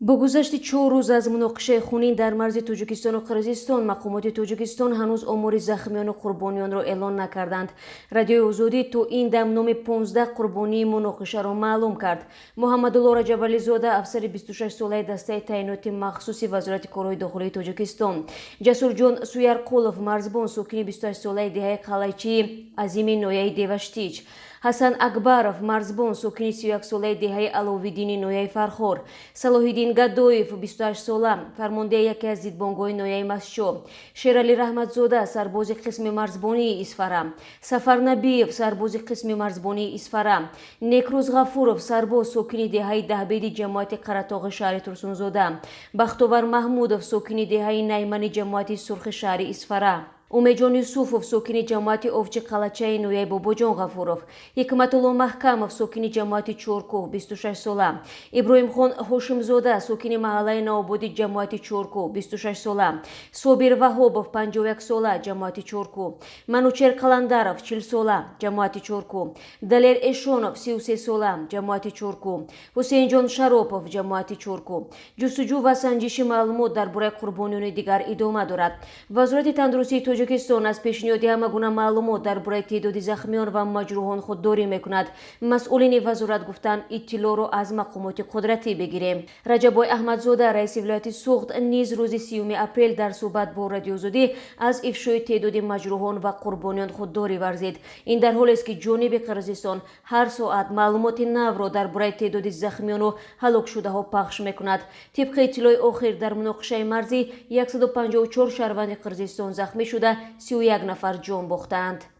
با گذشت 4 روز از مناقشه خونین در مرز تاجیکستان و قرقیزستان، مقامات تاجیکستان هنوز آمار زخمیان و قربانیان را اعلان نکردند. رادیوی آزادی تو این دم نام 15 قربانی مناقشه را معلوم کرد. محمدالله رجبعلی زاده، افسر 26 ساله دسته تعینات مخصوصی وزارت کارهای داخلی تاجیکستان، جسورجان سویرقولов مرزبان، ساکن 28 ساله دهه قلعچی عظیم نویه دیوشتیچ، حسن اکبرов مرزبان، ساکن 31 ساله دهه علویدین نویه فرخور، صلاح‌الدین گدویف 28 ساله، فرمانده یکی از زیدبانگ‌های نویه مسجد، شیرعلی رحمتزاده، سرباز قسم مرزبانی اسفره، سفرنبیев، سرباز قسم مرزبانی اسفره، نیکروز غفورov، سرباز ساکن دهه دهبید جماعت قره‌طاق شهر ترسونزاده، بختیار محمودov، ساکن دهه نیمن جماعت سرخ شهر اسفره، اومیجان یوسوفov، ساکن جماعت اوفچ قلعچه نویه باباجان غفورov، حکمتالله محکمov، ساکن جماعت چورکو 26 ساله، ابراهیم خان هاشمزاده، ساکن محله نوآبادی جماعت چورکو 26 ساله، صابر وهابov 51 ساله، جماعت چورکو، منوچهر قلندرov 40 ساله، جماعت چورکو، دلیر اشونov 33 ساله، جماعت چورکو، حسینجان شراپov، جماعت چورکو. جستجو و سنجش معلومات درباره قربانیان دیگر ادامه دارد. وزارت تندرستی تاجیکستان از پیشنهاد همگونه معلومات درباره تعداد زخمیان و مجروحان خودداری میکند. مسئولین وزارت گفتند اطلاع را از مقامات قدرتی بگیریم. رجبای احمدزاده، رئیس ولایت سوخت، نیز روز 30 اپریل در صحبت با رادیو آزادی از افشای تعداد مجروحان و قربانیان خودداری ورزید. این در حالی است که جانب قرقیزستان هر ساعت معلومات نو را درباره تعداد زخمیان و هلاک شده ها پخش میکند. طبق اطلاع آخر در مناقشه مرزی 154 شهروند قرقیزستان زخمی شده، 31 نفر جان باختند.